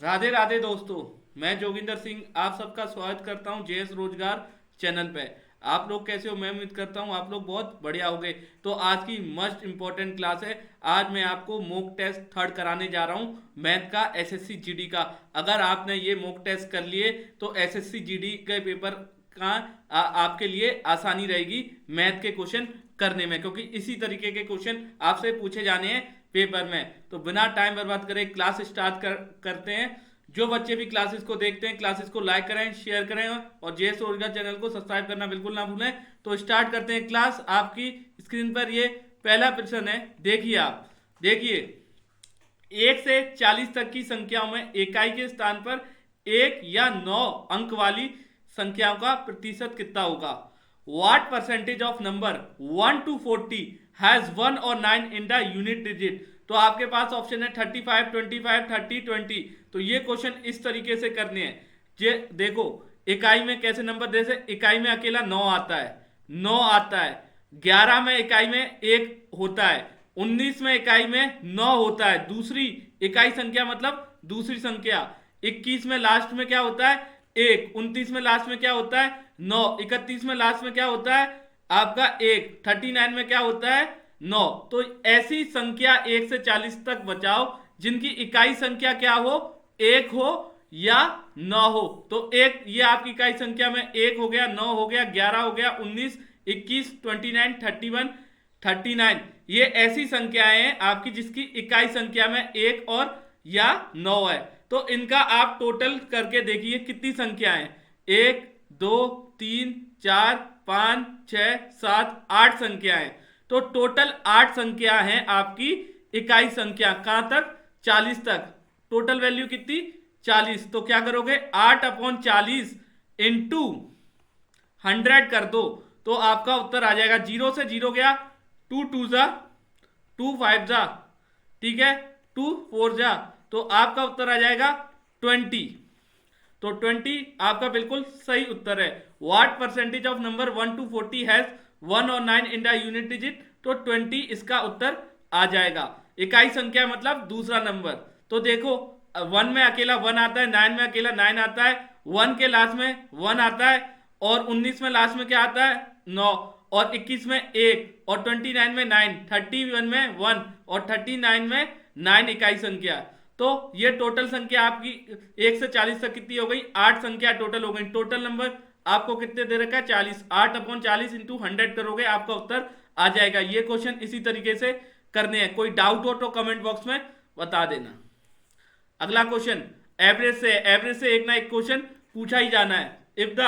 राधे राधे दोस्तों। मैं जोगिंदर सिंह आप सबका स्वागत करता हूं जेएस रोजगार चैनल पे। आप लोग कैसे हो? मैं उम्मीद करता हूं आप लोग बहुत बढ़िया होंगे। तो आज की मस्ट इंपॉर्टेंट क्लास है। आज मैं आपको मॉक टेस्ट थर्ड कराने जा रहा हूं मैथ का, एसएससी जीडी का। अगर आपने ये मॉक टेस्ट कर लिए तो एसएससी जीडी के पेपर का आपके लिए आसानी रहेगी मैथ के क्वेश्चन करने में, क्योंकि इसी तरीके के क्वेश्चन आपसे पूछे जाने हैं पेपर में। तो बिना टाइम बर्बाद करे क्लास स्टार्ट करते हैं। जो बच्चे भी क्लासेस को देखते हैं क्लासेस को लाइक करें, शेयर करें और जेएस रोजगार चैनल को सब्सक्राइब करना बिल्कुल ना भूलें। तो स्टार्ट करते हैं क्लास। आपकी स्क्रीन पर ये पहला प्रश्न है, देखिए आप देखिए। 1 से 40 तक की संख्याओं में इकाई के स्थान पर 1 या 9 अंक वाली संख्याओं का प्रतिशत कितना होगा? What percentage of number 1 to 40 has 1 or 9 in the unit digit? तो आपके पास ऑप्शन है 35, 25, 30, 20। तो ये क्वेश्चन इस तरीके से करने हैं। जे देखो इकाई में कैसे नंबर दे से, इकाई में अकेला 9 आता है, 9 आता है। 11 में इकाई में 1 होता है। 19 में इकाई में 9 होता है, दूसरी इकाई संख्या मतलब दूसरी संख्या। 21 में लास्ट में क्या होता है? 1। 29 में लास्ट में क्या होता है? 9। 31 में लास्ट में क्या होता है? आपका 1। 39 में क्या होता है? 9। तो ऐसी संख्या 1 से 40 तक बचाओ जिनकी इकाई संख्या क्या हो? 1 हो या 9 हो। तो एक ये आपकी इकाई संख्या में 1 हो गया, 9 हो गया, 11 हो गया, 19, 21, 29, 31, 39। ये ऐसी संख्याएं हैं आपकी जिसकी इकाई संख्या में 1 और या 9 है। तो इनका आप टोटल करके देखिए कितनी संख्याएं? 1, 2, 3, 4, 5, 6, 7, 8 संख्याएं। तो टोटल 8 संख्या है आपकी इकाई संख्या। कहां तक? 40 तक। टोटल वैल्यू कितनी? 40। तो क्या करोगे? 8/40 इंटू 100 कर दो तो आपका उत्तर आ जाएगा। 0 से 0 गया, 2 2 जा, 2 5 जा, ठीक है, 2 4 जा, तो आपका उत्तर आ जाएगा 20। तो 20 आपका बिल्कुल सही उत्तर है। What percentage of number 1 to 40 has 1 और 9 इन द यूनिट डिजिट? तो 20 इसका उत्तर आ जाएगा। इकाई संख्या मतलब दूसरा नंबर। तो देखो 1 में अकेला 1 आता है, 9 में अकेला 9 आता है, 1 के लास्ट में 1 आता है, और 19 में लास्ट में क्या आता है? 9, और 21 में 1, और 29 में 9, 31 में 1 और 39 में 9 इकाई संख्या। तो ये टोटल संख्या आपकी 1 से 40 तक कितनी हो गई? 8 संख्या टोटल हो गई। टोटल नंबर आपको कितने दे रखा है? 40। 8/40 इंटू 100 करोगे आपका उत्तर आ जाएगा। ये क्वेश्चन इसी तरीके से करने हैं। कोई डाउट हो तो कमेंट बॉक्स में बता देना। अगला क्वेश्चन एवरेज से। एवरेज से एक ना एक क्वेश्चन पूछा ही जाना है। If the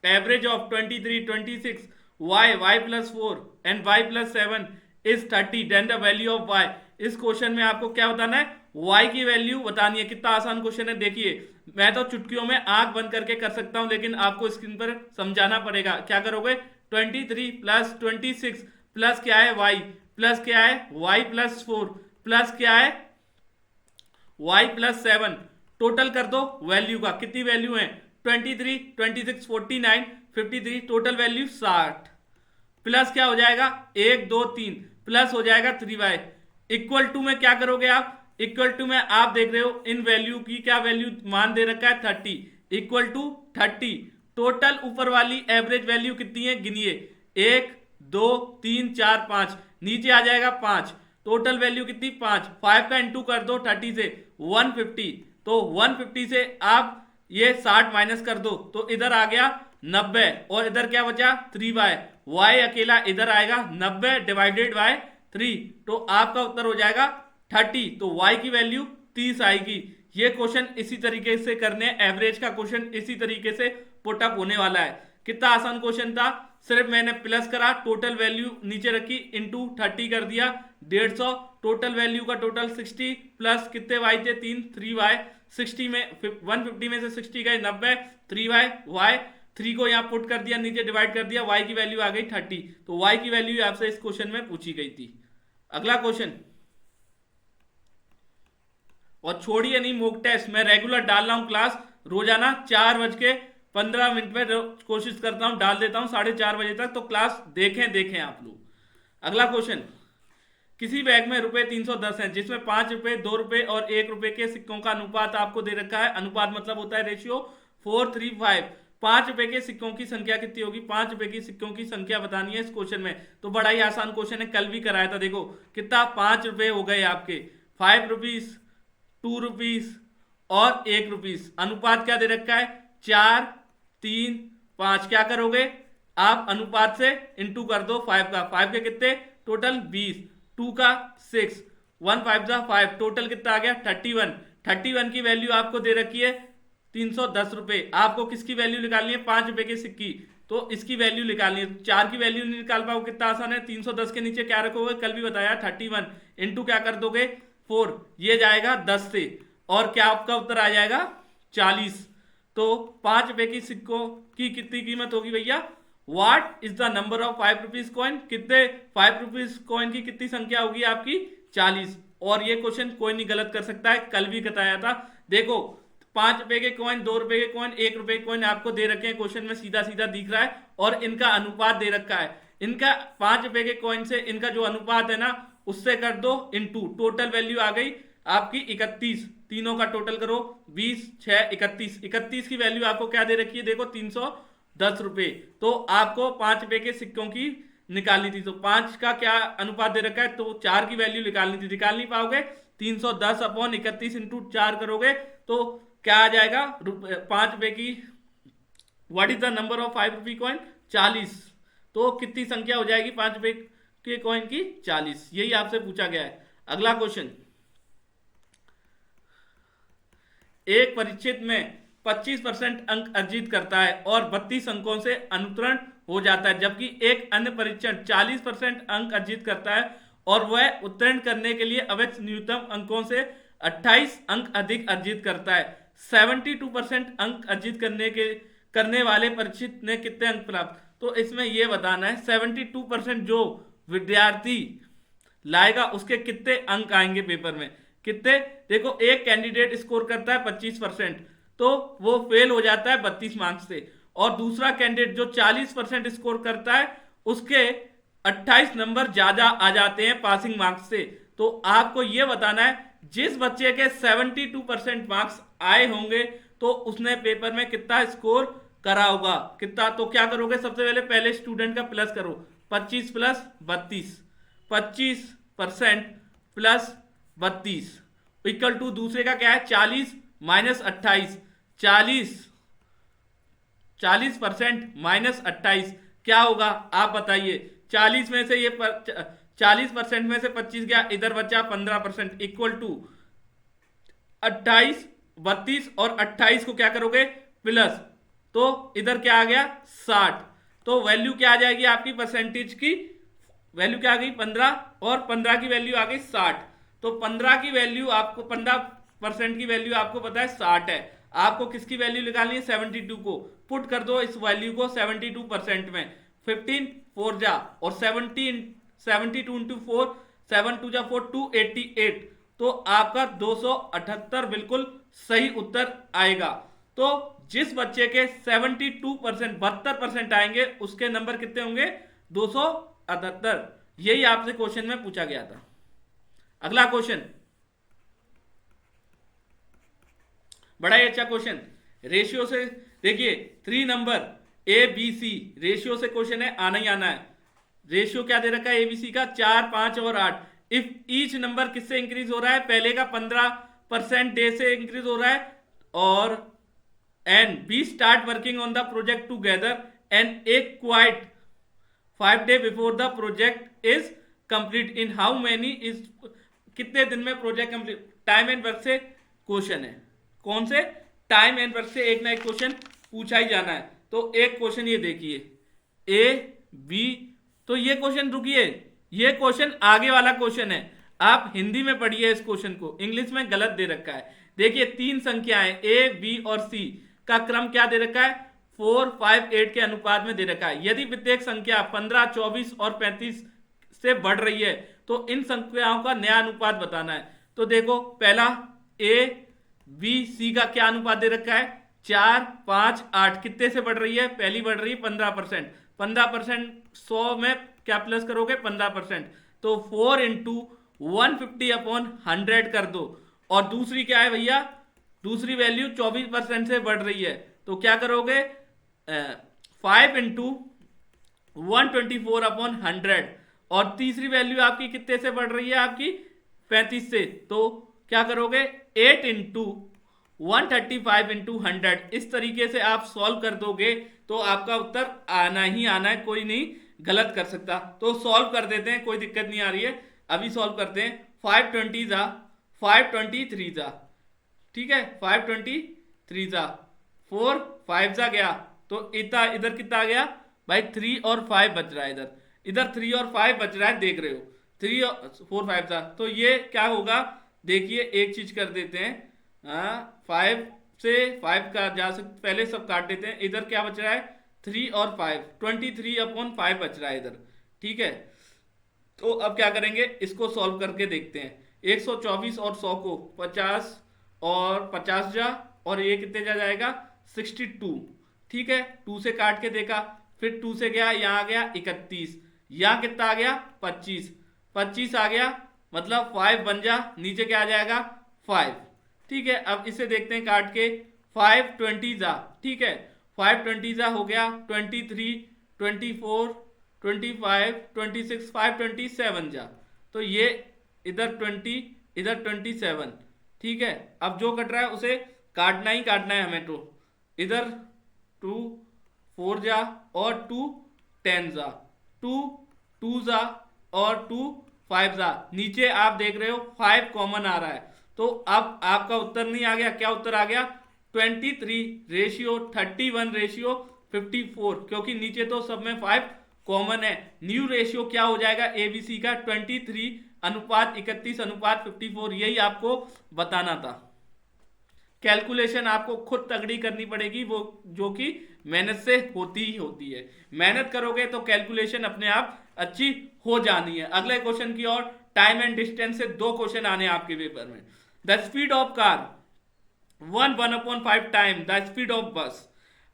average of 23, 26, y plus 4 and y plus 7 is 30, then the value of y। इस क्वेश्चन में आपको क्या बताना है? y की वैल्यू बतानी है। कितना आसान क्वेश्चन है देखिए। मैं तो चुटकियों में आंख बंद करके कर सकता हूं, लेकिन आपको स्क्रीन पर समझाना पड़ेगा। क्या करोगे? 23 प्लस 26 प्लस क्या है? y प्लस क्या है? y प्लस 4 प्लस क्या है? y plus 7। टोटल कर दो वैल्यू का। कितनी वैल्यू है? 23, 26, 49, 53, टोटल वैल्यू 60। प्लस क्या हो जाएगा? 1 2 3 प्लस हो जाएगा 3y। इक्वल टू में क्या करोगे आप? इक्वल टू में आप देख रहे हो इन वैल्यू की क्या वैल्यू मान दे रखा है? 30 इक्वल टू 30। टोटल ऊपर वाली एवरेज वैल्यू कितनी है गिनिए। 1 2 3 4 5, नीचे आ जाएगा 5। टोटल वैल्यू कितनी? 5। 5 का इंटू कर दो 30 से, 150। तो 150 से आप ये 60 माइनस कर दो तो इधर आ गया 90, और इधर क्या बचा? 3y। y अकेला इधर आएगा 90 डिवाइडेड बाय 3, तो आपका उत्तर हो जाएगा 30। तो y की वैल्यू 30 आएगी। ये क्वेश्चन इसी तरीके से करने, एवरेज का क्वेश्चन इसी तरीके से पुटअप होने वाला है। कितना आसान क्वेश्चन था। सिर्फ मैंने प्लस करा, टोटल वैल्यू नीचे रखी, इंटू 30 कर दिया, 150। टोटल वैल्यू का टोटल 60 प्लस कितने y थे? 3, 3y। 60 में 150 में से 60 गए 90, 3y, y 3 को यहाँ पुट कर दिया, नीचे डिवाइड कर दिया, y की वैल्यू आ गई 30। तो y की वैल्यू आपसे इस क्वेश्चन में पूछी गई थी। अगला क्वेश्चन, और छोड़िए नहीं मॉक टेस्ट, मैं रेगुलर डाल रहा हूं क्लास रोजाना 4:15 में कोशिश करता हूं, डाल देता हूं 4:30 बजे तक। तो क्लास देखें आप लोग। अगला क्वेश्चन, किसी बैग में रुपए 310 हैं जिसमें 5 रुपए, 2 रुपए और 1 रुपए के सिक्कों का अनुपात आपको दे रखा है। अनुपात मतलब होता है रेशियो 4:3:5। 5 रुपए के सिक्कों की संख्या कितनी होगी? 5 रुपए की सिक्कों की संख्या बतानी है इस क्वेश्चन में। तो बड़ा ही आसान क्वेश्चन है, कल भी कराया था। देखो कितना, 5 रुपए हो गए आपके, 5 रुपीज, 2 रुपीज और 1 रुपीज। अनुपात क्या दे रखा है? 4, 3, 5। क्या करोगे आप? अनुपात से इंटू कर दो 5 का। 5 के कितने टोटल? 20, 2 का 6, 1 5 जा 5, टोटल कितना आ गया? 31। 31 की वैल्यू आपको दे रखी है 310 रुपए। आपको किसकी वैल्यू निकालनी है? 5 रुपए के सिक्की। तो इसकी वैल्यू निकालनी है। 4 की वैल्यू नहीं निकाल पाओ, कितना आसान है। 310 के नीचे क्या रखोगे? कल भी बताया 31 इंटू क्या कर दोगे? 4। ये जाएगा 10 से और क्या आपका उत्तर आ जाएगा? 40। तो 5 रुपए की सिक्कों की कितनी कीमत होगी भैया? What is the number of 5 rupees coin? कितने 5 रुपीज कॉइन की कितनी संख्या होगी आपकी? 40। और ये क्वेश्चन कोई नहीं गलत कर सकता है, कल भी बताया था। देखो 5 रुपए के कॉइन, 2 रुपए के कॉइन, 1 रुपए के कॉइन आपको दे रखे हैं क्वेश्चन में, सीधा सीधा दिख रहा है। और इनका अनुपात दे रखा है। इनका 5 रुपए के कॉइन से इनका जो अनुपात है ना, उससे कर दो इंटू, टोटल वैल्यू आ गई आपकी 31। तीनों का टोटल करो, 20, 6, 31। 31 की वैल्यू आपको क्या दे रखी है? देखो 310 रुपए। तो आपको 5 रुपए के सिक्कों की निकालनी थी। तो 5 का क्या अनुपात दे रखा है? तो 4 की वैल्यू निकालनी थी। निकाल नहीं पाओगे? 310 अपॉन 31 इंटू 4 करोगे तो क्या आ जाएगा? 5 रुपए की, what is the number of 5 rupee coin? 40। तो कितनी संख्या हो जाएगी 5 रुपए के कॉइन की? 40। यही आपसे पूछा गया है। अगला क्वेश्चन, एक परीक्षित में 25% अंक अर्जित करता है और 32 अंकों से अनुत्तीर्ण हो जाता है, जबकि एक अन्य परीक्षण 40% अंक अर्जित करता है और वह उत्तीर्ण करने के लिए अपेक्षित न्यूनतम अंकों से 28 अंक अधिक अर्जित करता है। 72% अंक अर्जित करने वाले परीक्षित ने कितने अंक प्राप्त? तो इसमें यह बताना है 72% जो विद्यार्थी लाएगा उसके कितने अंक आएंगे पेपर में, कितने? देखो एक कैंडिडेट स्कोर करता है 25%, तो वो फेल हो जाता है 32 मार्क्स से। और दूसरा कैंडिडेट जो 40% स्कोर करता है उसके 28 नंबर ज्यादा आ जाते हैं पासिंग मार्क्स से। तो आपको यह बताना है जिस बच्चे के 72% मार्क्स आए होंगे तो उसने पेपर में कितना स्कोर करा होगा, कितना? तो क्या करोगे? सबसे पहले स्टूडेंट का प्लस करो, 25 प्लस 32, 25% प्लस 32 इक्वल टू दूसरे का क्या है? 40 माइनस 28। 40% माइनस 28 क्या होगा आप बताइए? 40 में से ये 40% में से 25 गया, इधर बचा 15% इक्वल टू 28, 32 और 28 को क्या करोगे? प्लस, तो इधर क्या आ गया? 60। तो वैल्यू क्या आ जाएगी आपकी? परसेंटेज की वैल्यू क्या आ गई? 15 और 15 की वैल्यू आ गई 60। तो 15 की वैल्यू आपको, 15% की वैल्यू आपको पता है 60 है। आपको किसकी वैल्यू निकालनी है? 72 को। पुट कर दो इस वैल्यू को 72% में। 15 4 जा और 72 इंटू 4, 7 2 जा 4, 288। तो आपका 278 बिल्कुल सही उत्तर आएगा। तो जिस बच्चे के 72%, 72% आएंगे उसके नंबर कितने होंगे? 278। यही आपसे क्वेश्चन में पूछा गया था। अगला क्वेश्चन, बड़ा ही अच्छा क्वेश्चन, रेशियो से। देखिए 3 नंबर ABC रेशियो से क्वेश्चन है, आना ही आना है। रेशियो क्या दे रखा है ABC का? 4, 5 और 8। इफ ईच नंबर किससे इंक्रीज हो रहा है? पहले का 15% डे से इंक्रीज हो रहा है। और and B start working on the project together and A quite 5 day before the project is complete in how many is, कितने दिन में project complete? Time and work से क्वेश्चन है। कौन से? टाइम एंड वर्क से एक ना एक क्वेश्चन पूछा ही जाना है। तो एक क्वेश्चन ये देखिए ए बी, तो ये क्वेश्चन रुकिए, ये क्वेश्चन आगे वाला क्वेश्चन है, आप हिंदी में पढ़िए इस क्वेश्चन को, इंग्लिश में गलत दे रखा है। देखिए 3 संख्याएं ए बी और सी का क्रम क्या दे रखा है? 4, 5, 8 के अनुपात में दे रखा है। यदि प्रत्येक संख्या 15, 24 और 35 से बढ़ रही है तो इन संख्याओं का नया अनुपात बताना है। तो देखो पहला ए बी सी का क्या अनुपात दे रखा है? 4, 5, 8। कितने से बढ़ रही है? पहली बढ़ रही है 15%। 15% 100 में क्या प्लस करोगे? 15%। तो 4 इंटू 150 अपॉन 100 कर दो। और दूसरी क्या है भैया, दूसरी वैल्यू 24% से बढ़ रही है, तो क्या करोगे 5 इंटू 124 अपॉन 100। और तीसरी वैल्यू आपकी कितने से बढ़ रही है, आपकी 35 से, तो क्या करोगे 8 इंटू 135 इंटू 100। इस तरीके से आप सॉल्व कर दोगे तो आपका उत्तर आना ही आना है, कोई नहीं गलत कर सकता। तो सॉल्व कर देते हैं, कोई दिक्कत नहीं आ रही है, अभी सॉल्व करते हैं। 520 जा 523 जा, ठीक है, 523 जा 4 5 जा गया, तो इधर कितना आ गया भाई, 3 और 5 बच रहा है, इधर 3 और 5 बच रहा है, देख रहे हो 3 और 4 5 जा। तो ये क्या होगा, देखिए एक चीज कर देते हैं, 5 से 5 का जा सकते, पहले सब काट देते हैं। इधर क्या बच रहा है 3 और 5, 23 अपॉन 5 बच रहा है इधर, ठीक है। तो अब क्या करेंगे, इसको सॉल्व करके देखते हैं। 124 और 100 को 50 और 50 जा, और ये कितने जा जाएगा 62, ठीक है। 2 से काट के देखा, फिर 2 से गया, यहाँ आ गया 31, यहाँ कितना आ गया 25, 25 आ गया, मतलब 5 बन जा, नीचे क्या आ जाएगा 5, ठीक है। अब इसे देखते हैं काट के, 520 जा, ठीक है, 520 जा हो गया, 23 24 25 26 527 जा, तो ये इधर 20 इधर 27, ठीक है। अब जो कट रहा है उसे काटना ही काटना है हमें, तो इधर 2 4 जा और 2 10 जा, 2 2 जा और 2 5 जा, नीचे आप देख रहे हो 5 कॉमन आ रहा है, तो अब आपका उत्तर नहीं आ गया, क्या उत्तर आ गया 23 रेशियो 31 रेशियो 54, क्योंकि नीचे तो सब में 5 कॉमन है। न्यू रेशियो क्या हो जाएगा एबीसी का 23 अनुपात 31 अनुपात 54, यही आपको बताना था। कैलकुलेशन आपको खुद तगड़ी करनी पड़ेगी, वो जो कि मेहनत से होती ही होती है। मेहनत करोगे तो कैलकुलेशन अपने आप अच्छी हो जानी है। अगले क्वेश्चन की ओर, टाइम एंड डिस्टेंस से 2 क्वेश्चन आने आपके पेपर में। The speed of car 1/5 time the speed of bus.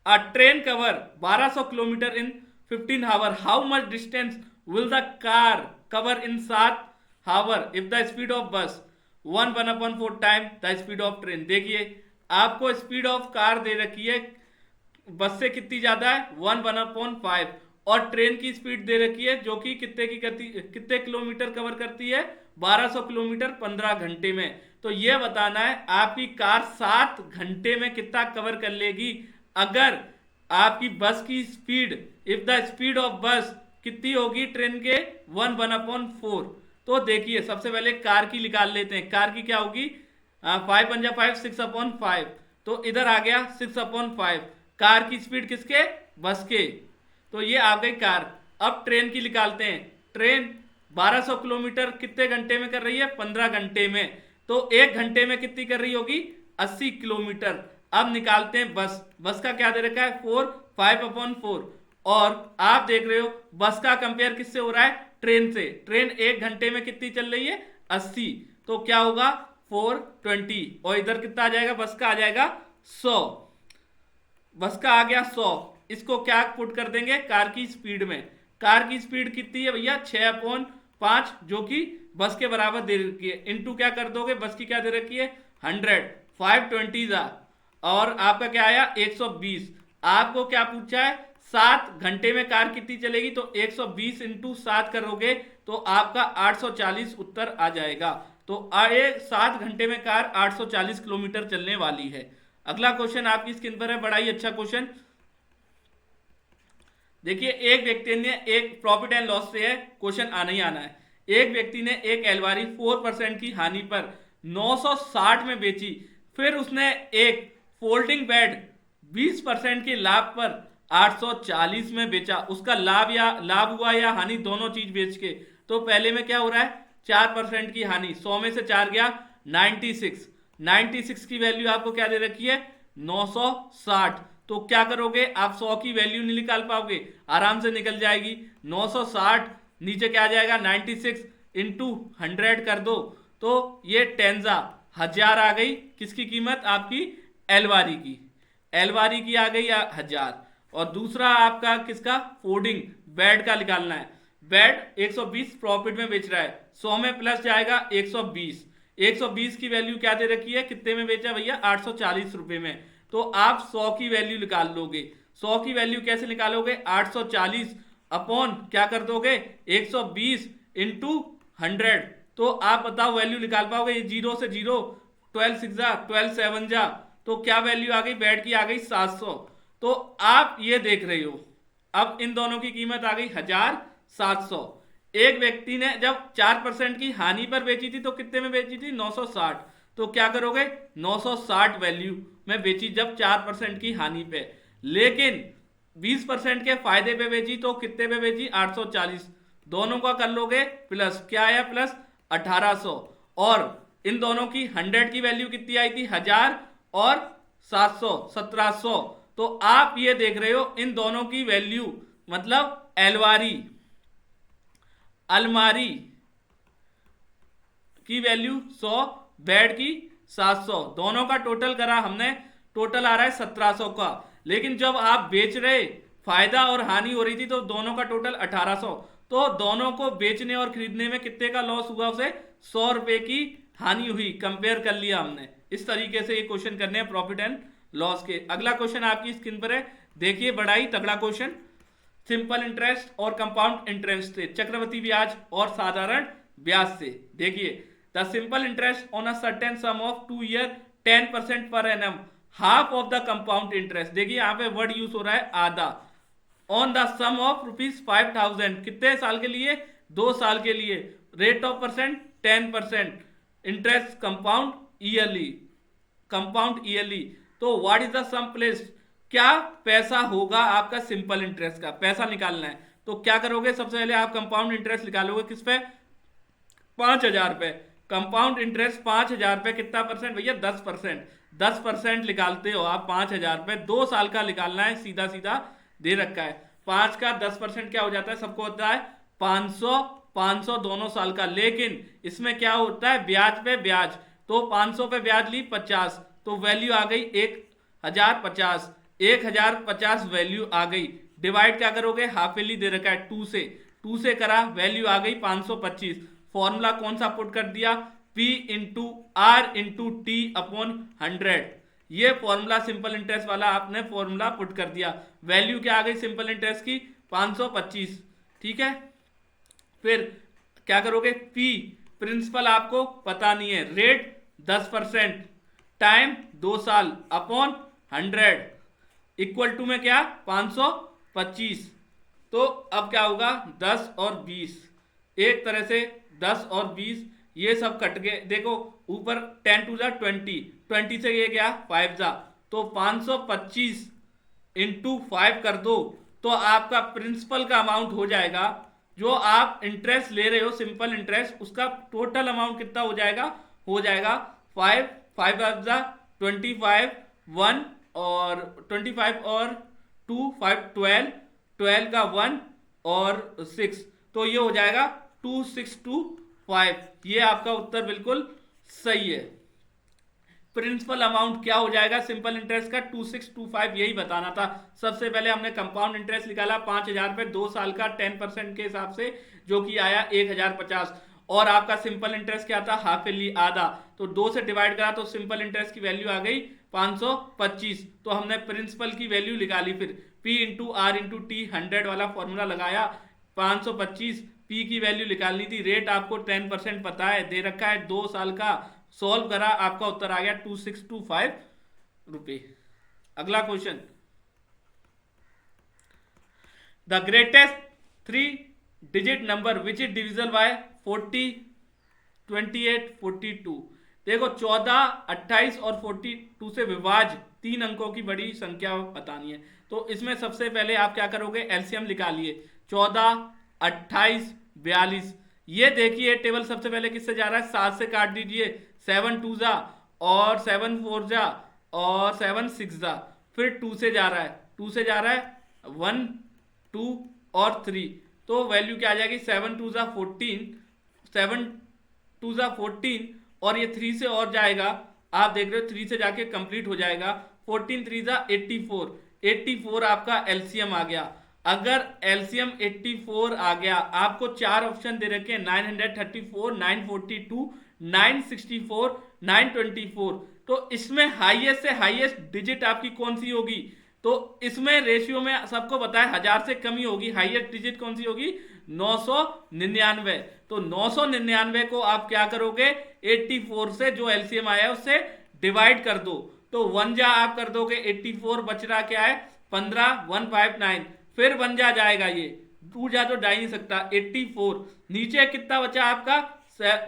A train cover 1200 kilometre in 15 hour, how much distance will the car cover in 7 hour if the speed of bus 1/4 time the speed of train. देखिए आपको speed of car दे रखी है, बस से कितनी ज्यादा है 1/5, और ट्रेन की स्पीड दे रखी है जो कि कितने किलोमीटर कवर करती है 1200 किलोमीटर 15 घंटे में। तो यह बताना है आपकी कार 7 घंटे में कितना कवर कर लेगी अगर आपकी बस की speed, if the speed of बस कितनी होगी ट्रेन के 1/4। तो देखिए सबसे पहले कार की निकाल लेते हैं, कार की क्या होगी 5 पंजा 5 6/5, तो इधर आ गया 6/5। कार की स्पीड किसके, बस के, तो ये आ गई कार। अब ट्रेन की निकालते हैं, ट्रेन 1200 किलोमीटर कितने घंटे में कर रही है 15 घंटे में, तो 1 घंटे में कितनी कर रही होगी 80 किलोमीटर। अब निकालते हैं बस, बस का क्या दे रखा है 4 5/4, और आप देख रहे हो बस का कंपेयर किससे हो रहा है ट्रेन से। ट्रेन 1 घंटे में कितनी चल रही है 80, तो क्या होगा 420, और इधर कितना आ जाएगा बस का आ जाएगा 100, बस का आ गया 100। इसको क्या पुट कर देंगे कार की स्पीड में, कार की स्पीड कितनी है भैया 6/5 जो कि बस के बराबर दे रखी है, इनटू क्या कर दोगे बस की क्या दे रखी है 100, 520 जा, और आपका क्या आया 120। आपको क्या पूछा है 7 घंटे में कार कितनी चलेगी, तो 120 इंटू 7 करोगे तो आपका 840 उत्तर आ जाएगा। तो 7 घंटे में कार 840 किलोमीटर चलने वाली है। अगला क्वेश्चन आपकी स्क्रीन पर है, बड़ा ही अच्छा क्वेश्चन। देखिए एक व्यक्ति ने एक प्रॉफिट एंड लॉस से है, क्वेश्चन आना ही आना है। एक व्यक्ति ने एक एलवारी 4% की हानि पर 960 में बेची, फिर उसने एक फोल्डिंग बेड 20% के लाभ पर 840 में बेचा। उसका लाभ हुआ या हानि दोनों चीज बेच के, तो पहले में क्या हो रहा है 4% की हानि, 100 में से 4 गया 96 की वैल्यू आपको क्या दे रखी है 960। तो क्या करोगे आप 100 की वैल्यू नहीं निकाल पाओगे, आराम से निकल जाएगी 960, नीचे क्या आ जाएगा 96 इंटू 100 कर दो, तो ये 10,000 आ गई। किसकी कीमत आपकी एलवारी की, एलवारी की आ गई 1000। और दूसरा आपका किसका फोल्डिंग बेड का निकालना है, बेड 120 प्रॉफिट में बेच रहा है, 100 में प्लस जाएगा 120, 120 की वैल्यू क्या दे रखी है, कितने में बेचा भैया, 840 रुपए में। तो आप 100 की वैल्यू निकाल लोगे। 100 की वैल्यू कैसे निकालोगे, 840 अपॉन क्या कर दोगे, 120 इंटू 100। तो आप बताओ वैल्यू निकाल पाओगे, ये जीरो से जीरो, 12 6 जा, 12 7 जा, तो क्या वैल्यू आ गई, बेड की आ गई 700। तो आप ये देख रहे हो, अब इन दोनों की कीमत आ गई 1700। एक व्यक्ति ने जब 4% की हानि पर बेची थी तो कितने में बेची थी, 960। तो क्या करोगे, 960 वैल्यू में बेची जब 4% की हानि पे। लेकिन 20% के फायदे पे बेची तो कितने पे बेची, 840। दोनों का कर लोगे प्लस, क्या आया प्लस 1800। और इन दोनों की 100 की वैल्यू कितनी आई थी, 1000 और 700, 1700। तो आप ये देख रहे हो इन दोनों की वैल्यू, मतलब अलमारी की वैल्यू 100, बेड की 700, दोनों का टोटल करा हमने, टोटल आ रहा है 1700 का। लेकिन जब आप बेच रहे, फायदा और हानि हो रही थी, तो दोनों का टोटल 1800। तो दोनों को बेचने और खरीदने में कितने का लॉस हुआ, उसे 100 रुपए की हानि हुई, कंपेयर कर लिया हमने। इस तरीके से ये क्वेश्चन करने हैं प्रॉफिट एंड लॉस के। अगला क्वेश्चन आपकी स्क्रीन पर है, देखिए बड़ा ही तगड़ा क्वेश्चन। सिंपल इंटरेस्ट और कंपाउंड इंटरेस्ट से, चक्रवृद्धि ब्याज और साधारण ब्याज से। देखिए, the simple interest on a certain some of 2 year 10% per annum, half of the compound interest. देखिए यहाँ पे वर्ड यूज हो रहा है आधा, ऑन द सम ऑफ ₹5000, कितने साल के लिए, 2 साल के लिए, rate of percent 10%, interest compound yearly. तो what is the sum place, क्या पैसा होगा आपका सिंपल इंटरेस्ट का, पैसा निकालना है। तो क्या करोगे, सबसे पहले आप कंपाउंड इंटरेस्ट निकालोगे किस पे, 5000 पे। कंपाउंड इंटरेस्ट 5000 पे कितना परसेंट भैया, 10%। 10% निकालते हो आप 5000 पे, 2 साल का निकालना है, सीधा सीधा दे रखा है। 5 का 10% क्या हो जाता है, सबको होता है 500, 500 दोनों साल का। लेकिन इसमें क्या होता है, ब्याज पे ब्याज, तो 500 पे ब्याज ली 50, तो वैल्यू आ गई 1050, 1050 वैल्यू आ गई। डिवाइड क्या करोगे, हाफ ईयरली दे रखा है 2 से करा, वैल्यू आ गई 525। फॉर्मूला कौन सा पुट कर दिया, P into R into T upon 100। ये फॉर्मूला सिंपल इंटरेस्ट वाला आपने फॉर्मूला पुट कर दिया। वैल्यू क्या आ गई सिंपल इंटरेस्ट की, 525। ठीक है, फिर क्या करोगे, P प्रिंसिपल आपको पता नहीं है, रेट 10%, टाइम 2 साल अपॉन 100 इक्वल टू में क्या, 525। तो अब क्या होगा, 10 और 20, एक तरह से 10 और 20 ये सब कट गए। देखो ऊपर 10 टू जा 20, 20 से ये क्या 5 जा, तो 525 इंटू 5 कर दो, तो आपका प्रिंसिपल का अमाउंट हो जाएगा, जो आप इंटरेस्ट ले रहे हो सिंपल इंटरेस्ट, उसका टोटल अमाउंट कितना हो जाएगा, 5 5 जा 25, 1 और 25 और 2 5 12, 12 का 1 और 6, तो ये हो जाएगा 2625। ये आपका उत्तर बिल्कुल सही है। प्रिंसिपल अमाउंट क्या हो जाएगा सिंपल इंटरेस्ट का, 2625, यही बताना था। सबसे पहले हमने कंपाउंड इंटरेस्ट निकाला 5000 पे 2 साल का 10% के हिसाब से, जो कि आया 1050। और आपका सिंपल इंटरेस्ट क्या था, हाफ ईयरली आधा, तो 2 से डिवाइड करा तो सिंपल इंटरेस्ट की वैल्यू आ गई 525। तो हमने प्रिंसिपल की वैल्यू निकाली, फिर P into R into T 100 वाला फॉर्मूला लगाया, 525 P की वैल्यू निकालनी थी, रेट आपको 10% पता है, दे रखा है 2 साल का, सॉल्व करा, आपका उत्तर आ गया 2625 रुपए। अगला question, the greatest 3 digit number which is divisible by 40, 28, 42। देखो 14, 28 और 42 से विभाज्य 3 अंकों की बड़ी संख्या बतानी है। तो इसमें सबसे पहले आप क्या करोगे, एलसीएम निकालिए, 14, 28, 42। ये देखिए टेबल सबसे पहले किससे जा रहा है, 7 से काट दीजिए, 7 2 जा और 7 4 जा और 7 6 जा, फिर 2 से जा रहा है, 2 से जा रहा है 1 2 और 3, तो वैल्यू क्या आ जाएगी, 7 2 जा 14, 7 2 जा 14 और ये 3 से और जाएगा, आप देख रहे हो 3 से जाके कंप्लीट हो जाएगा, 14 3 जा 84, 84 आपका एलसीएम आ गया। अगर एलसीएम 84 आ गया, आपको चार ऑप्शन दे रखे हैं 934, 942, 964, 924, तो इसमें हाईएस्ट से हाईएस्ट डिजिट आपकी कौन सी होगी? तो इसमें रेशियो में सबको पता है 1000 से कम ही होगी। हाईएस्ट डिजिट कौन सी होगी? 999। तो 999 को आप क्या करोगे? 84 से जो एलसीएम आया है उससे डिवाइड कर दो, तो वन जा आप कर दोगे 84, बच रहा क्या है? 15, 159, फिर वन जा जाएगा ये, टू जा तो जा ही नहीं सकता। 84 नीचे कितना बचा आपका?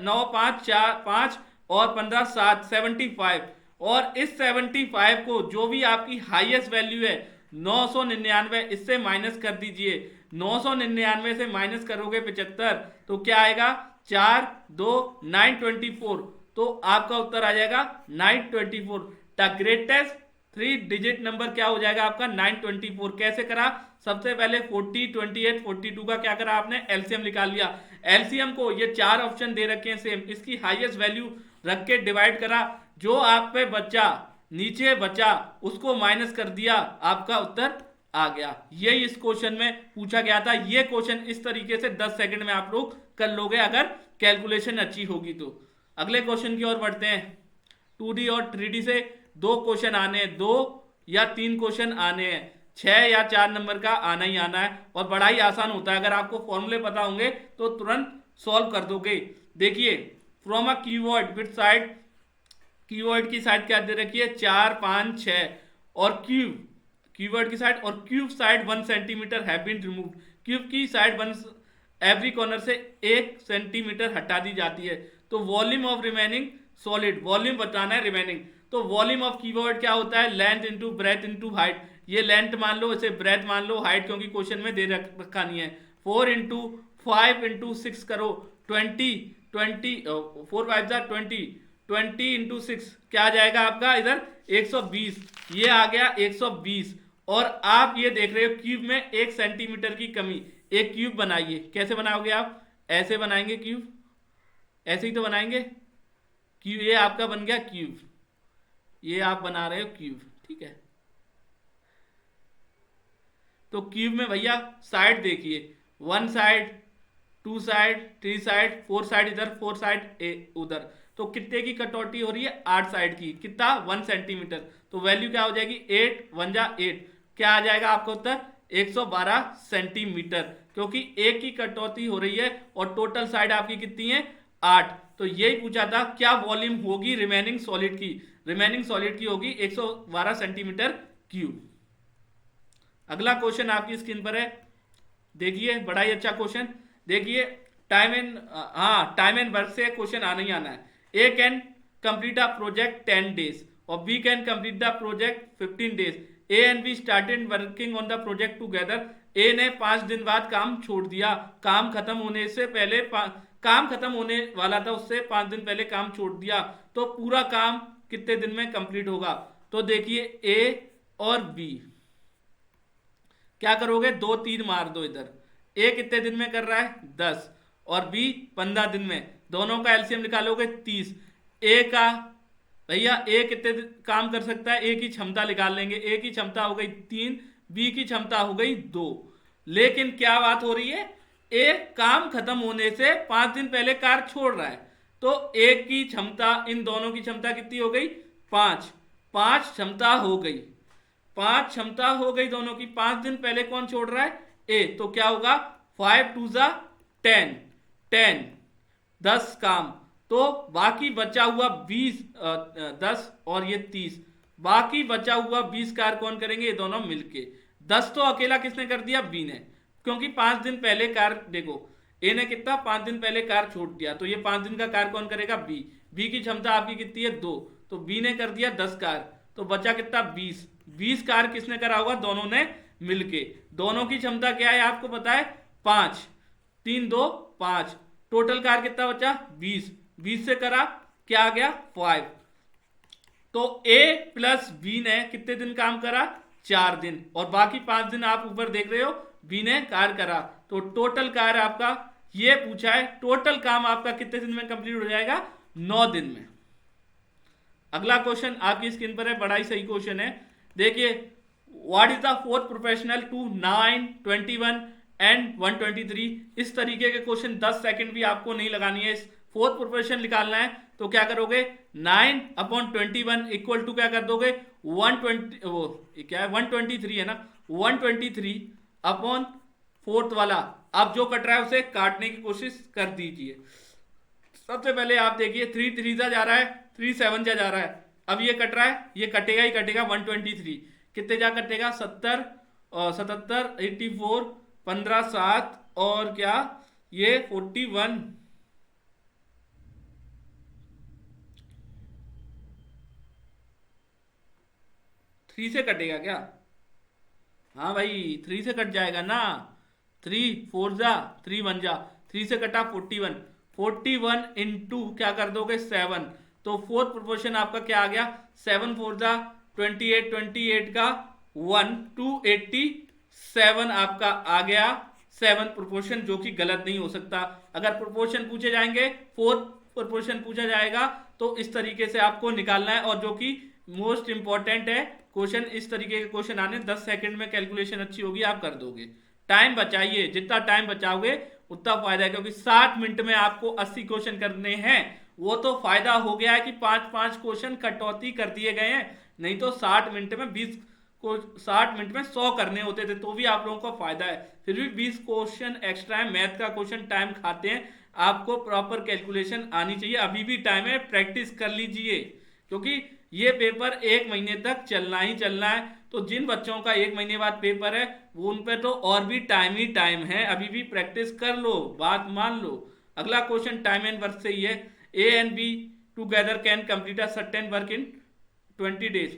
9, 5, 4, 5 और 15, 7, 75। और इस 75 को जो भी आपकी हाईएस्ट वैल्यू है 999, इससे माइनस कर दीजिए। 999 से माइनस करोगे 75, तो क्या आएगा? 4, 2, 924। तो आपका उत्तर आ जाएगा 924। द ग्रेटेस्ट 3 डिजिट नंबर क्या हो जाएगा आपका? 924। कैसे करा? सबसे पहले 40, 28, 42 का क्या करा आपने? एलसीएम निकाल लिया। एलसीएम को ये चार ऑप्शन दे रखे हैं सेम, इसकी हाईएस्ट वैल्यू रख के डिवाइड करा, जो आप पे बचा, नीचे बचा, उसको माइनस कर दिया, आपका उत्तर आ गया। यही इस क्वेश्चन में पूछा गया था। ये क्वेश्चन इस तरीके से 10 सेकंड में आप लोग कर लोगे अगर कैलकुलेशन अच्छी होगी तो। अगले क्वेश्चन की ओर बढ़ते हैं। 2D और 3D से दो क्वेश्चन आने हैं, 2 या 3 क्वेश्चन आने हैं, 6 या 4 नंबर का आना ही आना है, और बड़ा ही आसान होता है। अगर आपको फॉर्मूले पता होंगे तो तुरंत सॉल्व कर दोगे। देखिए, from a cuboid with side, cuboid की साइड क्या दे रखी है? 4, 5, 6, और क्यूब, कीवर्ड की साइड और cube side 1 centimetre have been removed. Cube की साइड 1 एवरी कॉर्नर से 1 सेंटीमीटर हटा दी जाती है। तो volume of remaining solid, volume बताना है रिमेनिंग। तो वॉल्यूम ऑफ कीवर्ड क्या होता है? Length into breadth into height. ये लेंथ मान लो, इसे ब्रेथ मान लो, हाइट क्योंकि क्वेश्चन में दे रखा नहीं है। 4 इंटू 5 इंटू 6 करो, 20, 4 5 जा 20, 20 इंटू 6 क्या आ जाएगा आपका? इधर 120, ये आ गया 120। और आप ये देख रहे हो क्यूब में 1 सेंटीमीटर की कमी। एक क्यूब बनाइए, कैसे बनाओगे आप? ऐसे बनाएंगे क्यूब, ऐसे ही तो बनाएंगे क्यूब। ये आपका बन गया क्यूब, ये आप बना रहे हो क्यूब, ठीक है। तो क्यूब में भैया साइड देखिए, 1 साइड, 2 साइड, 3 साइड, 4 साइड इधर, 4 साइड उधर। तो कितने की कटौती हो रही है? 8 साइड की। कितना? 1 सेंटीमीटर। तो वैल्यू क्या हो जाएगी? 8, 1 जा 8, क्या आ जाएगा आपका उत्तर? 112 सेंटीमीटर, क्योंकि एक की कटौती हो रही है और टोटल साइड आपकी कितनी है? 8। तो यही पूछा था, क्या वॉल्यूम होगी रिमेनिंग सॉलिड की? रिमेनिंग सॉलिड की होगी 112 सेंटीमीटर क्यूब। अगला क्वेश्चन आपकी स्क्रीन पर है, देखिए, बड़ा ही अच्छा क्वेश्चन। देखिए, टाइम एंड वर्क से क्वेश्चन आना ही आना है। A can complete a project 10 days और B can complete the project 15 days। A and B started working on the project together. A ने 5 दिन बाद काम छोड़ दिया। काम खत्म होने से पहले, काम खत्म होने वाला था उससे 5 दिन पहले काम छोड़ दिया। तो पूरा काम कितने दिन में कंप्लीट होगा? तो देखिए, ए और बी क्या करोगे? 2 3 मार दो इधर। ए कितने दिन में कर रहा है? 10, और बी 15 दिन में। दोनों का एलसीएम निकालोगे 30। ए का भैया, ए कितने काम कर सकता है? ए की क्षमता निकाल लेंगे। ए की क्षमता हो गई 3, बी की क्षमता हो गई 2। लेकिन क्या बात हो रही है? ए काम खत्म होने से 5 दिन पहले कार छोड़ रहा है, तो ए की क्षमता, इन दोनों की क्षमता कितनी हो गई? 5। 5 क्षमता हो गई, 5 क्षमता हो गई दोनों की। 5 दिन पहले कौन छोड़ रहा है? ए। तो क्या होगा? 5 2 जा 10, 10 10 काम। तो बाकी बचा हुआ 20, 10 और ये 30, बाकी बचा हुआ 20 कार कौन करेंगे? ये दोनों मिलके। 10 तो अकेला किसने कर दिया? बी ने, क्योंकि 5 दिन पहले कार, देखो ए ने कितना 5 दिन पहले कार छोड़ दिया, तो ये 5 दिन का कार कौन करेगा? बी। बी की क्षमता आपकी कितनी है? 2, तो बी ने कर दिया 10 कार, तो बचा कितना? 20। 20 कार किसने करा होगा? दोनों ने मिलके। दोनों की क्षमता क्या है आपको पता है? 5, 3 2 5, टोटल कार कितना बचा? 20। 20 से करा, क्या आ गया? 5। तो ए प्लस बी ने कितने दिन काम करा? 4 दिन, और बाकी 5 दिन आप ऊपर देख रहे हो बी ने कार करा। तो टोटल कार आपका, ये पूछा है टोटल काम आपका कितने दिन में कंप्लीट हो जाएगा? 9 दिन में। अगला क्वेश्चन आपकी स्क्रीन पर है, बड़ा ही सही क्वेश्चन है। देखिए, what is the fourth proportional to 9, 21 and 123। इस तरीके के क्वेश्चन 10 सेकंड भी आपको नहीं लगानी है, इस फोर्थ प्रोफेशन निकालना है तो क्या करोगे 9/21 इक्वल टू क्या कर दोगे 120, वो क्या है 123 है ना, 123 अपॉन फोर्थ वाला, आप जो कट रहा है उसे काटने की कोशिश कर दीजिए। सबसे पहले आप देखिए 3 3 जा रहा है, 3 7 जा रहा है, अब ये कट रहा है, ये कटेगा ही कटेगा 123, कितने जा कटेगा 70 और 77 84 15 7 और क्या ये 41, 3 से कटेगा क्या, हाँ भाई 3 से कट जाएगा ना, 3 4 जा 3 1 जा, 3 से कटा 41, 41 इंटू क्या कर दोगे 7, तो फोर्थ प्रोपोर्शन आपका क्या आ गया 7 4 जा 28, 28 का 1 287 आपका आ गया 7 प्रोपोर्शन, जो कि गलत नहीं हो सकता। अगर प्रोपोर्शन पूछे जाएंगे, फोर्थ प्रोपोर्शन पूछा जाएगा तो इस तरीके से आपको निकालना है, और जो कि मोस्ट इंपॉर्टेंट है क्वेश्चन, इस तरीके के क्वेश्चन आने 10 सेकंड में कैलकुलेशन अच्छी होगी आप कर दोगे। टाइम बचाइए, जितना टाइम बचाओगे उतना फायदा है, क्योंकि 60 मिनट में आपको 80 क्वेश्चन करने हैं। वो तो फायदा हो गया है कि 5-5 क्वेश्चन कटौती कर दिए गए हैं, नहीं तो 60 मिनट में 20 को 60 मिनट में 100 करने होते थे, तो भी आप लोगों को फायदा है। फिर भी 20 क्वेश्चन एक्स्ट्रा है, मैथ का क्वेश्चन टाइम खाते हैं, आपको प्रॉपर कैलकुलेशन आनी चाहिए, अभी भी टाइम है, प्रैक्टिस कर लीजिए, क्योंकि ये पेपर 1 महीने तक चलना ही चलना है। तो जिन बच्चों का 1 महीने बाद पेपर है वो उन पे तो और भी टाइम ही टाइम है, अभी भी प्रैक्टिस कर लो, बात मान लो। अगला क्वेश्चन टाइम एंड वर्क से ही है। A and B together can complete a certain work in 20 days,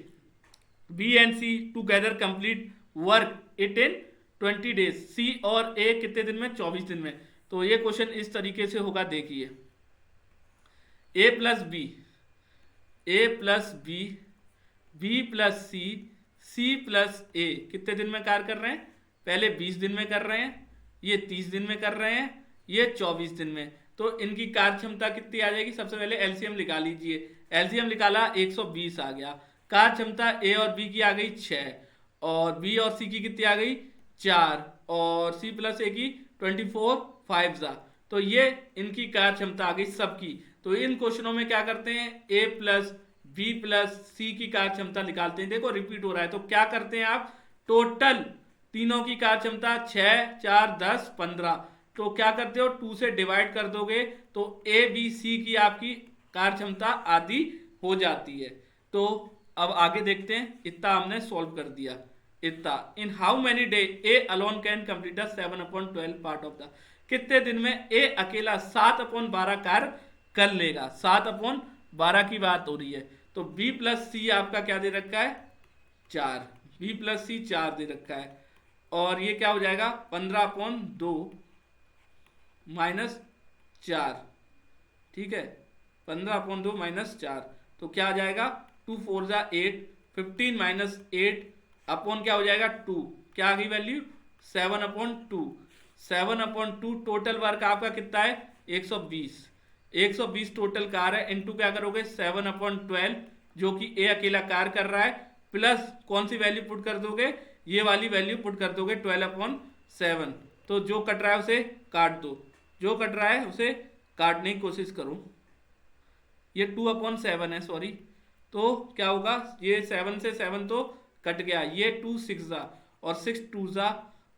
B and C together complete work it in 20 days, C और ए कितने दिन में 24 दिन में। तो ये क्वेश्चन इस तरीके से होगा, देखिए ए प्लस बी, ए प्लस बी, बी प्लस सी, सी प्लस ए कितने दिन में कार्य कर रहे हैं, पहले 20 दिन में कर रहे हैं, ये 30 दिन में कर रहे हैं, ये 24 दिन में। तो इनकी कार्य क्षमता कितनी आ जाएगी, सबसे पहले एलसीएम निकाल लीजिए, एलसीएम निकाला 120 आ गया, कार्य क्षमता ए और बी की आ गई 6, और बी और सी की कितनी आ गई 4, और सी प्लस ए की 24 5 जा, तो ये इनकी कार्य क्षमता आ गई सबकी। तो इन क्वेश्चनों में क्या करते हैं, ए प्लस बी प्लस सी की कार्य क्षमता निकालते हैं। देखो रिपीट हो रहा है, तो क्या करते हैं आप, टोटल तीनों की कार्य क्षमता 6 4 10 15, तो क्या करते हो 2 से डिवाइड कर दोगे, तो ए बी सी की आपकी कार्य क्षमता आधी हो जाती है। तो अब आगे देखते हैं, इतना हमने सॉल्व कर दिया। इतना इन how many day A alone can complete 7/12 part of the, कितने दिन में ए अकेला 7/12 कार्य कर लेगा, 7/12 की बात हो रही है। तो बी प्लस सी आपका क्या दे रखा है 4, बी प्लस सी 4 दे रखा है, और ये क्या हो जाएगा 15/2 -4, ठीक है 15/2 -4, तो क्या आ जाएगा 2 4 जा 8, 15 -8 अपॉन क्या हो जाएगा 2, क्या आ गई वैल्यू 7/2, 7/2 टोटल वर्क आपका कितना है 120, 120 टोटल कार है, इनटू क्या करोगे 7/12 जो कि ए अकेला कार कर रहा है, प्लस कौन सी वैल्यू पुट कर दोगे, ये वाली वैल्यू पुट कर दोगे 12/7, तो जो कट रहा है उसे काट दो, जो कट रहा है उसे काटने की कोशिश करो, ये 2/7 है सॉरी, तो क्या होगा ये 7 से 7 तो कट गया, ये 2 6 जा और 6 2 जा,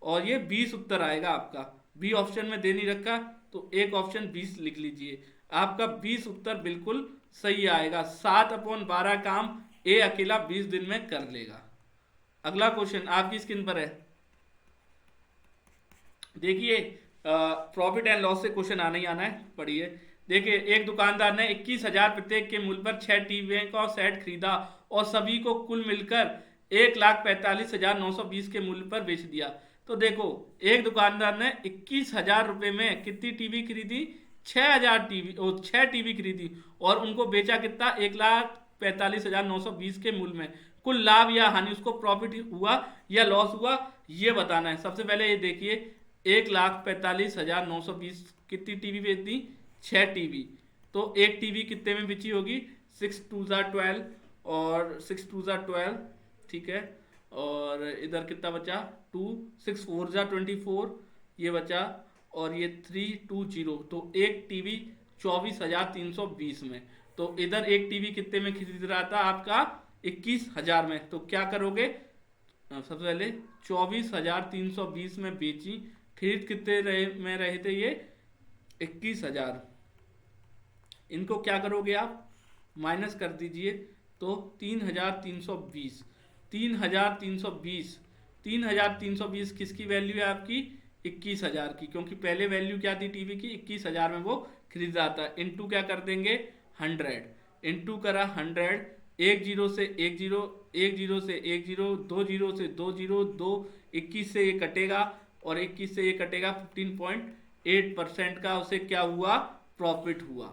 और ये 20 उत्तर आएगा आपका, बी ऑप्शन में दे नहीं रखा तो एक ऑप्शन 20 लिख लीजिए, आपका 20 उत्तर बिल्कुल सही आएगा। 7/12 काम ए अकेला 20 दिन में कर लेगा। अगला क्वेश्चन आपकी स्क्रीन पर है, देखिए प्रॉफिट एंड लॉस से क्वेश्चन आना ही आना है, पढ़िए। देखिए एक दुकानदार ने 21,000 प्रत्येक के मूल्य पर 6 टीवी का सेट खरीदा और सभी को कुल मिलकर 1,45,920 के मूल्य पर बेच दिया। तो देखो एक दुकानदार ने 21,000 रुपए में कितनी टीवी खरीदी, 6 टीवी खरीदी और उनको बेचा कितना 1,45,920 के मूल्य में। कुल लाभ या हानि, उसको प्रॉफिट हुआ या लॉस हुआ ये बताना है। सबसे पहले ये देखिए 1,45,920 कितनी टीवी बेच दी, 6 टीवी, तो एक टीवी कितने में बेची होगी 6 2 12 और 6 2 12, ठीक है, और इधर कितना बचा 2, 6 4 जा 24 ये बचा, और ये 320, तो एक टीवी 24,320 में। तो इधर एक टीवी कितने में खरीद रहा था आपका 21,000 में। तो क्या करोगे, सबसे पहले 24,320 में बेची, खरीद कितने में रहे थे ये 21,000। इनको क्या करोगे आप माइनस कर दीजिए, तो 3,320 3,320 3,320 किसकी वैल्यू है आपकी 21,000 की, क्योंकि पहले वैल्यू क्या थी टीवी की 21,000 में वो खरीदा था। इनटू क्या कर देंगे 100, इनटू करा 100, एक जीरो से एक जीरो, एक जीरो से एक जीरो, दो जीरो से दो जीरो, दो 21 से ये कटेगा और 21 से ये कटेगा, 15.8% का उसे क्या हुआ प्रॉफिट हुआ,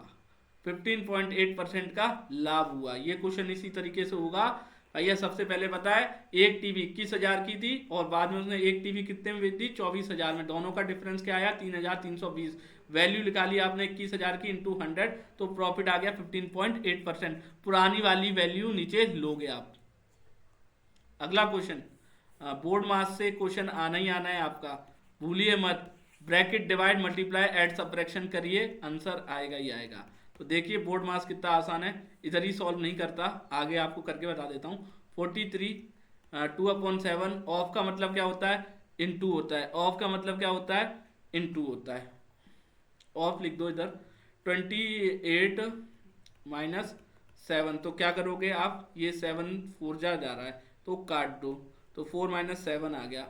15.8% का लाभ हुआ। ये क्वेश्चन इसी तरीके से होगा भैया। सबसे पहले पता है एक टीवी 21,000 की थी और बाद में उसने एक टीवी कितने में बेच दी 24,000 में, दोनों का डिफरेंस क्या आया 3,320। वैल्यू निकाली आपने 21,000 की इंटू 100, तो प्रॉफिट आ गया 15.8%। पुरानी वाली वैल्यू नीचे लोगे आप। अगला क्वेश्चन, बोर्ड मास से क्वेश्चन आना ही आना है आपका, भूलिए मत। Bracket divide multiply add subtraction करिए, आंसर आएगा ही आएगा। तो देखिए बोर्ड मास कितना आसान है, इधर ही सॉल्व नहीं करता, आगे आपको करके बता देता हूँ। 43 2/7, ऑफ का मतलब क्या होता है इनटू होता है, ऑफ का मतलब क्या होता है इनटू होता है, ऑफ लिख दो इधर। 28 माइनस 7, तो क्या करोगे आप, ये 7 4 जा रहा है तो काट दो, तो 4 माइनस 7 आ गया।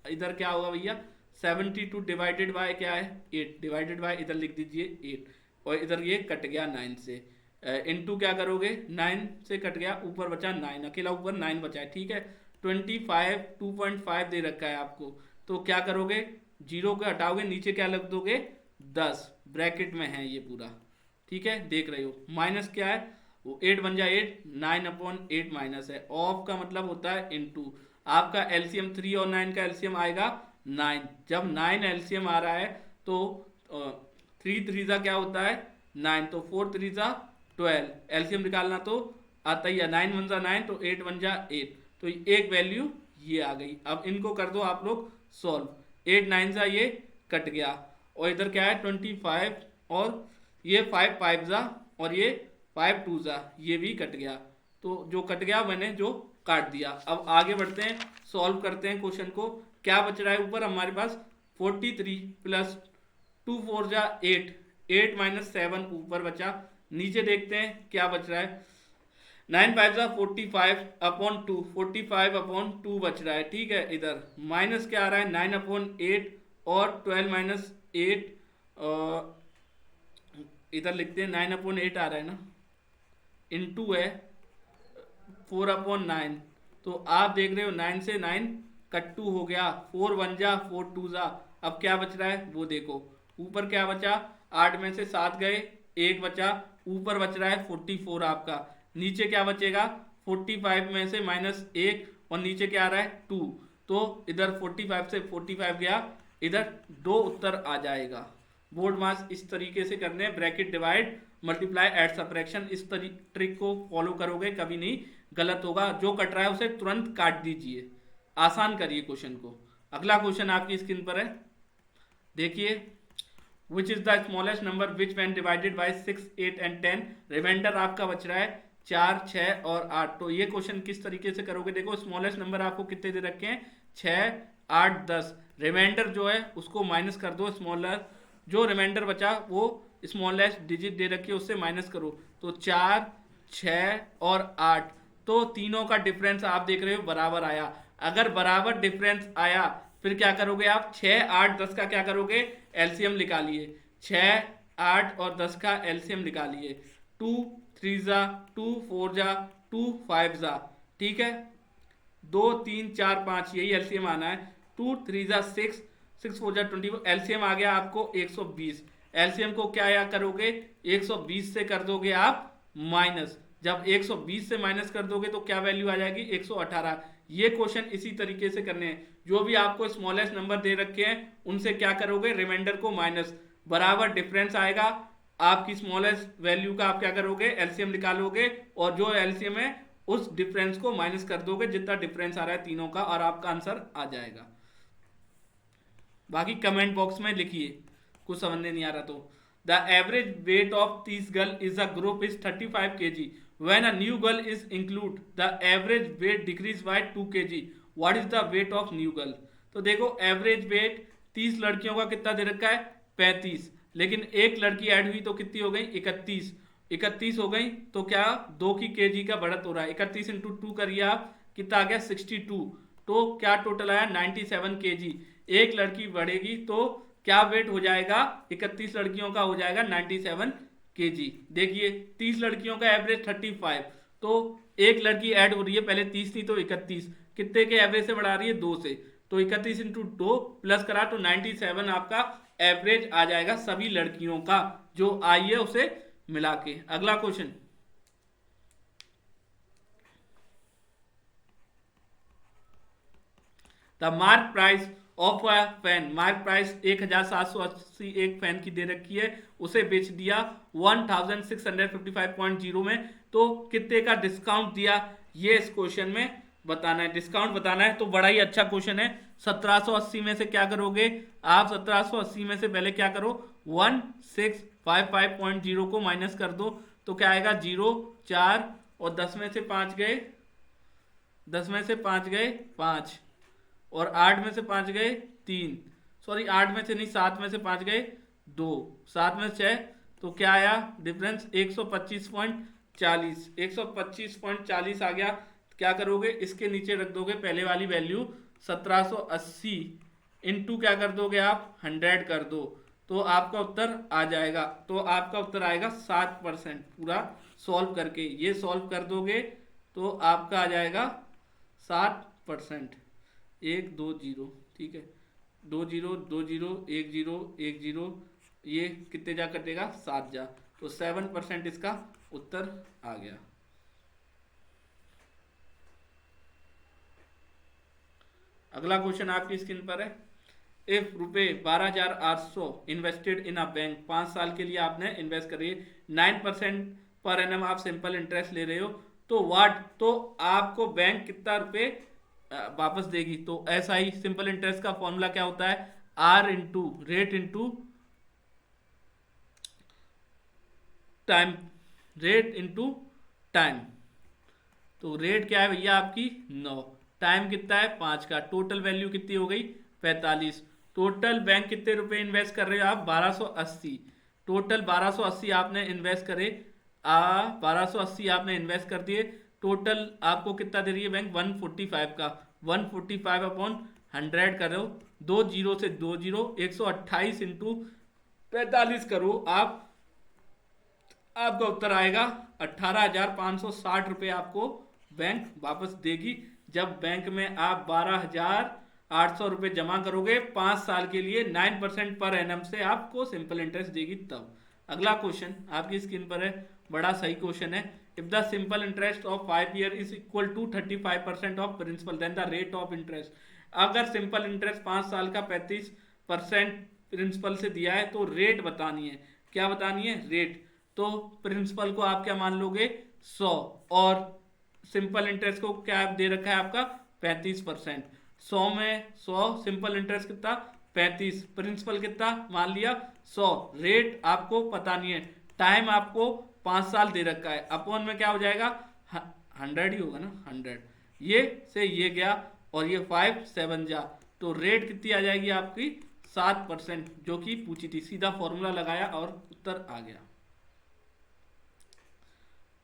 इधर क्या होगा भैया 72 डिवाइडेड बाय क्या है 8, डिवाइडेड बाय इधर लिख दीजिए 8, और इधर ये कट गया 9 से। इनटू क्या करोगे 9 से कट गया, ऊपर बचा 9, अकेला ऊपर 9 बचा है, ठीक है। 25 2.5 दे रखा है आपको, तो क्या करोगे जीरो को हटाओगे, नीचे क्या लग दोगे 10, ब्रैकेट में है ये पूरा, ठीक है देख रहे हो। माइनस क्या है वो 8 बन जाए 8, 9/8 माइनस है। ऑफ का मतलब होता है इनटू, आपका एलसीएम 3 और 9 का एलसीएम आएगा 9, जब 9 एलसीएम आ रहा है तो 3 3 क्या होता है 9, तो 4 3 12, एलसीएम निकालना तो आता ही है, 9 1 9, तो 8 1 8, तो एक वैल्यू ये आ गई। अब इनको कर दो आप लोग सॉल्व, 8 9 ये कट गया, और इधर क्या है 25, और ये 5 5 और ये 5 2 ये भी कट गया, तो जो कट गया मैंने जो काट दिया। अब आगे बढ़ते हैं, सॉल्व करते हैं क्वेश्चन को। क्या बच रहा है ऊपर हमारे पास 43 प्लस 2 4 8, 8 माइनस 7 ऊपर बचा, नीचे देखते हैं क्या बच रहा है, 9 5 45/2, 45/2 बच रहा है, ठीक है। इधर माइनस क्या आ रहा है 9/8 और 12 माइनस 8, इधर लिखते हैं 9/8 आ रहा है ना, इनटू है 4/9, तो आप देख रहे हो 9 से 9 कट्टू हो गया, 4 1 4 2 अब क्या बच रहा है वो देखो, ऊपर क्या बचा 8 में से 7 गए, 1 बचा, ऊपर बच रहा है 44 आपका, नीचे क्या बचेगा 45 में से माइनस 1 और नीचे क्या आ रहा है 2, तो इधर 45 से 45 गया, इधर 2 उत्तर आ जाएगा। बोर्ड मास इस तरीके से करने हैं, bracket divide multiply add subtraction, इस ट्रिक को फॉलो करोगे कभी नहीं गलत होगा। जो कट रहा है उसे तुरंत काट दीजिए, आसान करिए क्वेश्चन को। अगला क्वेश्चन आपकी स्क्रीन पर है, देखिए। Which is the smallest number which when divided by 6 8 and 10, remainder आपका बच रहा है 4 6 और 8। तो ये क्वेश्चन किस तरीके से करोगे, देखो स्मॉलेस्ट नंबर आपको कितने दे रखे हैं 6 8 10, रिमाइंडर जो है उसको माइनस कर दो, स्मॉलर जो रिमाइंडर बचा वो स्मॉलेस्ट डिजिट दे रखी है उससे माइनस करो, तो 4 6 और 8, तो तीनों का डिफरेंस आप देख रहे हो बराबर आया। अगर बराबर डिफरेंस आया फिर क्या करोगे आप 6 8 10 का क्या करोगे एलसीएम निकालिए, 6 8 और 10 का एलसीएम निकालिए, 2 3 2 4 2 5 ठीक है, 2 3 4 5 यही एलसीएम आना है, 2 3 6 6 4 20, एलसीएम आ गया आपको 120। एलसीएम को क्या करोगे 120 से कर दोगे आप माइनस, जब 120 से माइनस कर दोगे तो क्या वैल्यू आ जाएगी 118। ये क्वेश्चन इसी तरीके से करने हैं, जो भी आपको स्मॉलेस्ट नंबर दे रखे हैं उनसे क्या करोगे रिमाइंडर को माइनस, बराबर डिफरेंस आएगा आपकी स्मॉलेस्ट वैल्यू का, आप क्या करोगे एलसीएम निकालोगे और जो एलसीएम है उस डिफरेंस को माइनस कर दोगे जितना डिफरेंस आ रहा है तीनों का, और आपका आंसर आ जाएगा। बाकी कमेंट बॉक्स में लिखिए कुछ समझने नहीं आ रहा तो। The average weight of this girl is a group is 35 kg. When a new girl is include, the average weight decrease by 2 kg. What is the weight of new girl? तो देखो average weight 30 लड़कियों का कितना दे रखा है 35, लेकिन एक लड़की ऐड हुई तो कितनी हो गई 31, 31 हो गई तो क्या 2 की केजी का बढ़त हो रहा है। 31 इंटू 2 करिए आप, कितना आ गया 62, तो क्या टोटल आया 97 केजी। एक लड़की बढ़ेगी तो क्या वेट हो जाएगा 31 लड़कियों का हो जाएगा 97 केजी। देखिए 30 लड़कियों का एवरेज 35, तो एक लड़की ऐड हो रही है, पहले 30 थी तो 31, कितने के एवरेज से बढ़ा रही है 2 से, तो 31 इंटू 2 प्लस करा तो 97 आपका एवरेज आ जाएगा सभी लड़कियों का जो आई है उसे मिला के। अगला question, the mark price of a fan, mark price 1780 एक फैन की दे रखी है, उसे बेच दिया 1655.0 में, तो कितने का डिस्काउंट दिया ये इस क्वेश्चन में बताना है, डिस्काउंट बताना है। तो बड़ा ही अच्छा क्वेश्चन है। 1780 में से क्या करोगे आप, 1780 में से पहले क्या करो 1655.0 को माइनस कर दो, तो क्या आएगा 0 4 और 10 में से 5 गए, 10 में से 5 गए 5 और 8 में से 5 गए 3, सॉरी 8 में से नहीं 7 में से 5 गए 2, 7 में 6, तो क्या आया डिफरेंस 125.40, 125.40 आ गया। क्या करोगे इसके नीचे रख दोगे पहले वाली वैल्यू 1780 इंटू क्या कर दोगे आप 100 कर दो, तो आपका उत्तर आ जाएगा, तो आपका उत्तर आएगा 7%। पूरा सॉल्व करके ये सॉल्व कर दोगे तो आपका आ जाएगा 7%। 1 2 0, ठीक है 2 0 2 0 1 0 1 0, ये कितने जा कटेगा 7 जा, तो 7% इसका उत्तर आ गया। अगला क्वेश्चन आपकी स्क्रीन पर है, इफ रुपए 12,800 इन्वेस्टेड इन अ बैंक, 5 साल के लिए आपने इन्वेस्ट करिए, 9% पर एनम आप सिंपल इंटरेस्ट ले रहे हो, तो व्हाट, तो आपको बैंक कितना रुपए वापस देगी। तो ऐसा ही सिंपल इंटरेस्ट का फॉर्मूला क्या होता है, R into rate into time, rate into time. तो रेट क्या है भैया आपकी 9, टाइम कितना है 5 का, टोटल वैल्यू कितनी हो गई 45। टोटल बैंक कितने रुपए इन्वेस्ट कर रहे हो आप 1280, टोटल 1280 आपने इन्वेस्ट करे, 1280 आपने इन्वेस्ट कर दिए, टोटल आपको कितना दे रही है बैंक 145 का, 145 अपॉन 100 करो, 2 जीरो से 2 जीरो, 128 इंटू 45 करो आप, आपका उत्तर आएगा 18,560 रुपये आपको बैंक वापस देगी, जब बैंक में आप 12,800 रुपये जमा करोगे 5 साल के लिए, 9% पर एनम से आपको सिंपल इंटरेस्ट देगी तब। अगला क्वेश्चन आपकी स्क्रीन पर है, बड़ा सही क्वेश्चन है, if the simple interest of 5 year is equal to 35% of principal then the rate of interest. अगर सिंपल इंटरेस्ट 5 साल का 35% प्रिंसिपल से दिया है तो रेट बतानी है, क्या बतानी है रेट, तो प्रिंसिपल को आप क्या मान लोगे 100 और सिंपल इंटरेस्ट को क्या दे रखा है आपका 35%, 100 में 100 सिंपल इंटरेस्ट कितना 35, प्रिंसिपल कितना मान लिया 100, रेट आपको पता नहीं है, टाइम आपको 5 साल दे रखा है, अपॉन में क्या हो जाएगा 100 ही होगा ना 100, ये से ये गया और ये 5 7 जा, तो रेट कितनी आ जाएगी आपकी 7%, जो कि पूछी थी, सीधा फॉर्मूला लगाया और उत्तर आ गया।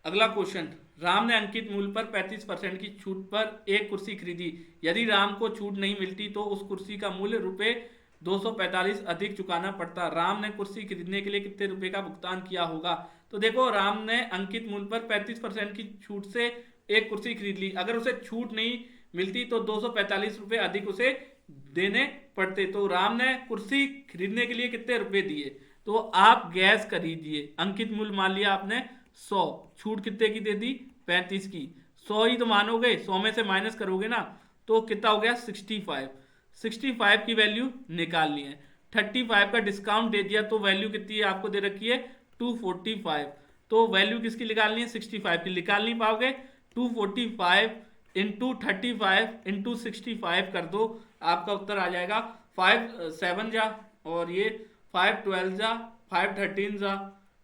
अगला क्वेश्चन, राम ने अंकित मूल्य पर 35% की छूट पर एक कुर्सी खरीदी, यदि राम को छूट नहीं मिलती तो उस कुर्सी का मूल्य रुपए 245 अधिक चुकाना पड़ता। राम ने कुर्सी खरीदने के लिए कितने रुपए का भुगतान किया होगा। तो देखो राम ने अंकित मूल्य पर 35% की छूट से एक कुर्सी खरीद ली, अगर उसे छूट नहीं मिलती तो 245 रुपए अधिक उसे देने पड़ते, तो राम ने कुर्सी खरीदने के लिए कितने रुपए दिए, तो आप गैस करीजिए, अंकित मूल्य मान लिया आपने 100, छूट कितने की दे दी 35 की, 100 ही तो मानोगे, 100 में से माइनस करोगे ना तो कितना हो गया 65, 65 की वैल्यू निकालनी है, 35 का डिस्काउंट दे दिया तो वैल्यू कितनी है आपको दे रखी है 245, तो वैल्यू किसकी निकालनी है 65 की, निकाल नहीं पाओगे 245 इंटू 35 इंटू 65 कर दो, आपका उत्तर आ जाएगा 5 7 जा, और ये 5 12 जा, 5 13 जा,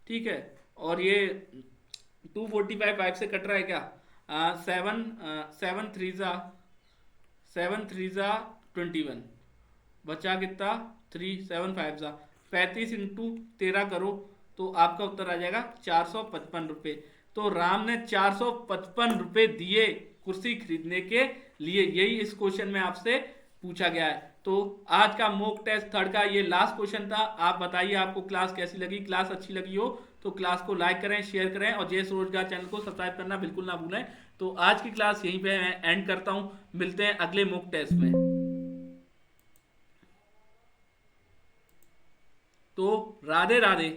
ठीक है। और ये 245 5 से कट रहा है क्या, 7 7 3 जा, 7 3 जा 21, बचा कितना 3 7 5 जा 35 इंटू 13 करो तो आपका उत्तर आ जाएगा 455 रुपये। तो राम ने 455 रुपये दिए कुर्सी खरीदने के लिए, यही इस क्वेश्चन में आपसे पूछा गया है। तो आज का मॉक टेस्ट थर्ड का ये लास्ट क्वेश्चन था। आप बताइए आपको क्लास कैसी लगी, क्लास अच्छी लगी हो तो क्लास को लाइक करें, शेयर करें, और जय स्वरोजगार चैनल को सब्सक्राइब करना बिल्कुल ना भूलें। तो आज की क्लास यहीं पे मैं एंड करता हूं, मिलते हैं अगले मॉक टेस्ट में। तो राधे राधे।